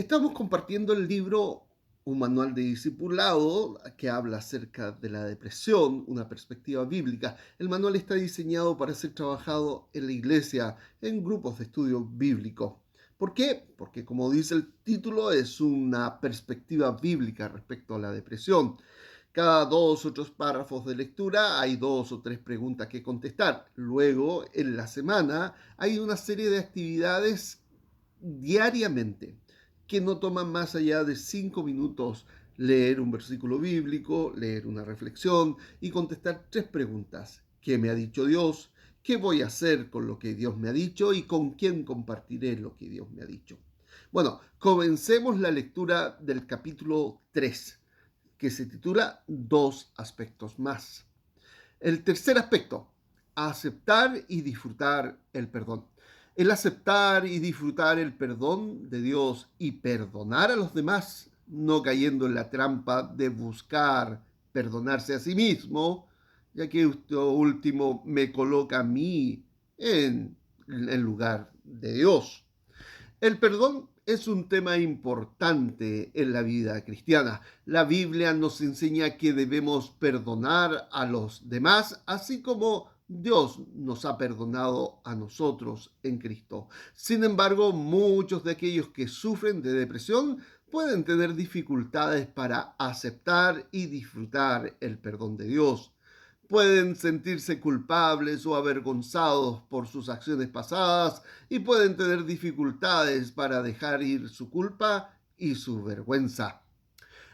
Estamos compartiendo el libro Un manual de discipulado que habla acerca de la depresión, una perspectiva bíblica. El manual está diseñado para ser trabajado en la iglesia, en grupos de estudio bíblico. ¿Por qué? Porque como dice el título, es una perspectiva bíblica respecto a la depresión. Cada dos o tres párrafos de lectura hay dos o tres preguntas que contestar. Luego, en la semana, hay una serie de actividades diariamente que no toman más allá de 5 minutos: leer un versículo bíblico, leer una reflexión y contestar tres preguntas. ¿Qué me ha dicho Dios? ¿Qué voy a hacer con lo que Dios me ha dicho? ¿Y con quién compartiré lo que Dios me ha dicho? Bueno, comencemos la lectura del capítulo 3, que se titula Dos aspectos más. El tercer aspecto: aceptar y disfrutar el perdón. El aceptar y disfrutar el perdón de Dios y perdonar a los demás, no cayendo en la trampa de buscar perdonarse a sí mismo, ya que esto último me coloca a mí en lugar de Dios. El perdón es un tema importante en la vida cristiana. La Biblia nos enseña que debemos perdonar a los demás, así como Dios nos ha perdonado a nosotros en Cristo. Sin embargo, muchos de aquellos que sufren de depresión pueden tener dificultades para aceptar y disfrutar el perdón de Dios. Pueden sentirse culpables o avergonzados por sus acciones pasadas y pueden tener dificultades para dejar ir su culpa y su vergüenza.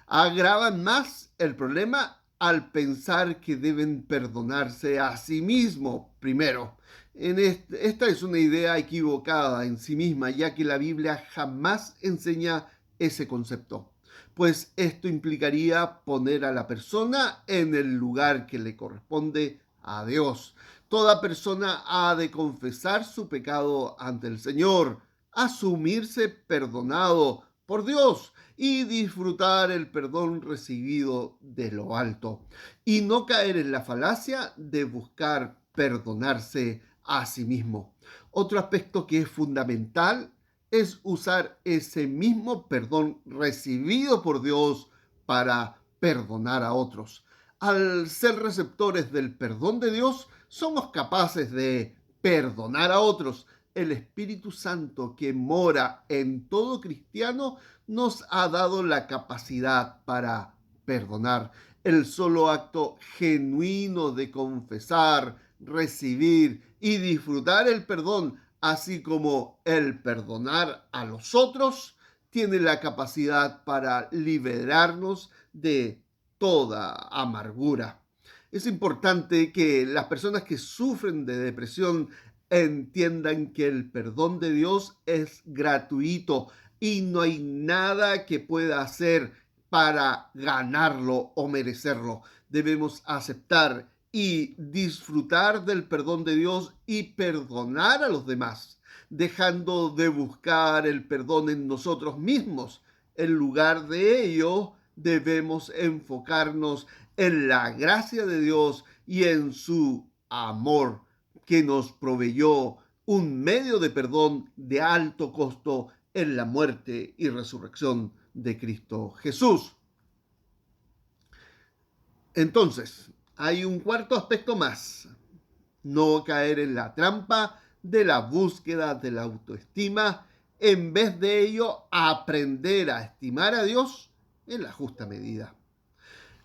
Agravan más el problema al pensar que deben perdonarse a sí mismo primero. Esta es una idea equivocada en sí misma, ya que la Biblia jamás enseña ese concepto, pues esto implicaría poner a la persona en el lugar que le corresponde a Dios. Toda persona ha de confesar su pecado ante el Señor, asumirse perdonado por Dios y disfrutar el perdón recibido de lo alto, y no caer en la falacia de buscar perdonarse a sí mismo. Otro aspecto que es fundamental es usar ese mismo perdón recibido por Dios para perdonar a otros. Al ser receptores del perdón de Dios, somos capaces de perdonar a otros. El Espíritu Santo que mora en todo cristiano nos ha dado la capacidad para perdonar. El solo acto genuino de confesar, recibir y disfrutar el perdón, así como el perdonar a los otros, tiene la capacidad para liberarnos de toda amargura. Es importante que las personas que sufren de depresión entiendan que el perdón de Dios es gratuito y no hay nada que pueda hacer para ganarlo o merecerlo. Debemos aceptar y disfrutar del perdón de Dios y perdonar a los demás, dejando de buscar el perdón en nosotros mismos. En lugar de ello, debemos enfocarnos en la gracia de Dios y en su amor, que nos proveyó un medio de perdón de alto costo en la muerte y resurrección de Cristo Jesús. Entonces, hay un cuarto aspecto más: no caer en la trampa de la búsqueda de la autoestima. En vez de ello, aprender a estimar a Dios en la justa medida.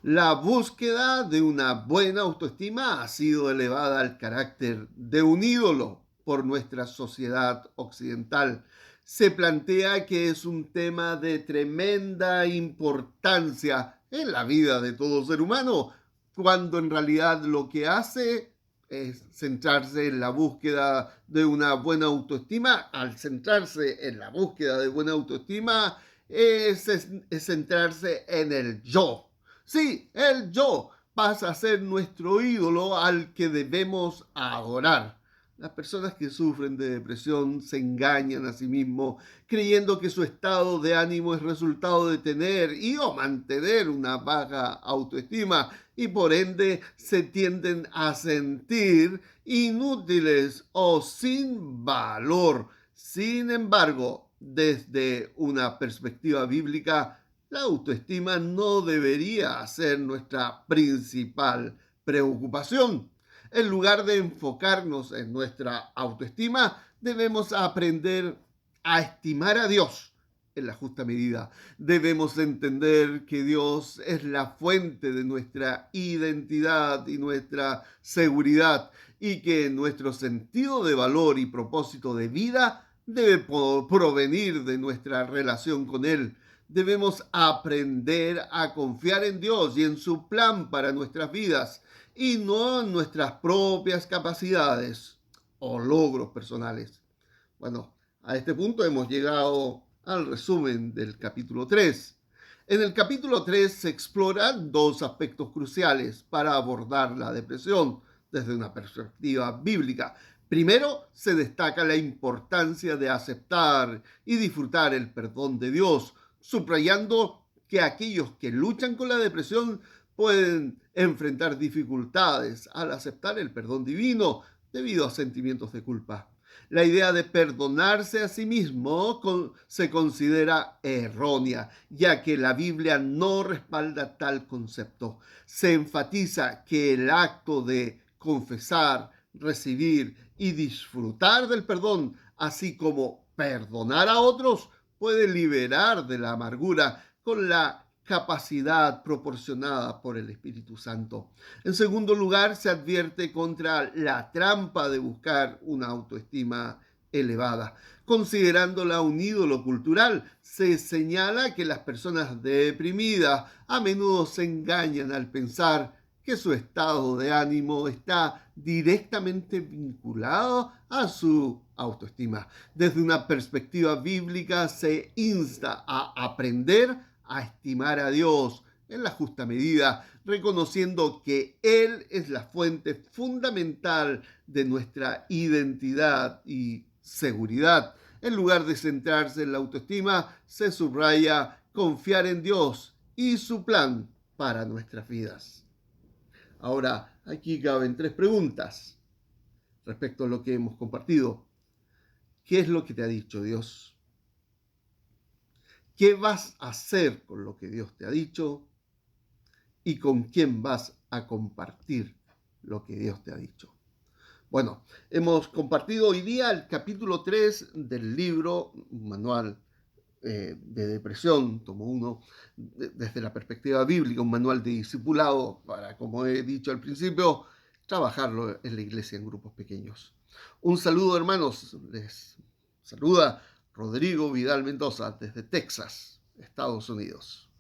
La búsqueda de una buena autoestima ha sido elevada al carácter de un ídolo por nuestra sociedad occidental. Se plantea que es un tema de tremenda importancia en la vida de todo ser humano, cuando en realidad lo que hace es centrarse en la búsqueda de una buena autoestima. Al centrarse en la búsqueda de buena autoestima, es centrarse en el yo. Sí, el yo pasa a ser nuestro ídolo al que debemos adorar. Las personas que sufren de depresión se engañan a sí mismos creyendo que su estado de ánimo es resultado de tener y o mantener una baja autoestima, y por ende se tienden a sentir inútiles o sin valor. Sin embargo, Desde una perspectiva bíblica, la autoestima no debería ser nuestra principal preocupación. En lugar de enfocarnos en nuestra autoestima, debemos aprender a estimar a Dios en la justa medida. Debemos entender que Dios es la fuente de nuestra identidad y nuestra seguridad, y que nuestro sentido de valor y propósito de vida debe provenir de nuestra relación con Él. Debemos aprender a confiar en Dios y en su plan para nuestras vidas, y no en nuestras propias capacidades o logros personales. Bueno, a este punto hemos llegado al resumen del capítulo 3. En el capítulo 3 se exploran dos aspectos cruciales para abordar la depresión desde una perspectiva bíblica. Primero, se destaca la importancia de aceptar y disfrutar el perdón de Dios, subrayando que aquellos que luchan con la depresión pueden enfrentar dificultades al aceptar el perdón divino debido a sentimientos de culpa. La idea de perdonarse a sí mismo se considera errónea, ya que la Biblia no respalda tal concepto. Se enfatiza que el acto de confesar, recibir y disfrutar del perdón, así como perdonar a otros, puede liberar de la amargura con la capacidad proporcionada por el Espíritu Santo. En segundo lugar, se advierte contra la trampa de buscar una autoestima elevada. Considerándola un ídolo cultural, se señala que las personas deprimidas a menudo se engañan al pensar que su estado de ánimo está directamente vinculado a su autoestima. Desde una perspectiva bíblica se insta a aprender a estimar a Dios en la justa medida, reconociendo que Él es la fuente fundamental de nuestra identidad y seguridad. En lugar de centrarse en la autoestima, se subraya confiar en Dios y su plan para nuestras vidas. Ahora, aquí caben tres preguntas respecto a lo que hemos compartido. ¿Qué es lo que te ha dicho Dios? ¿Qué vas a hacer con lo que Dios te ha dicho? ¿Y con quién vas a compartir lo que Dios te ha dicho? Bueno, hemos compartido hoy día el capítulo 3 del libro Manual de Depresión, tomo 1, desde la perspectiva bíblica, un manual de discipulado para, como he dicho al principio, trabajarlo en la iglesia en grupos pequeños. Un saludo, hermanos. Les saluda Rodrigo Vidal Mendoza desde Texas, Estados Unidos.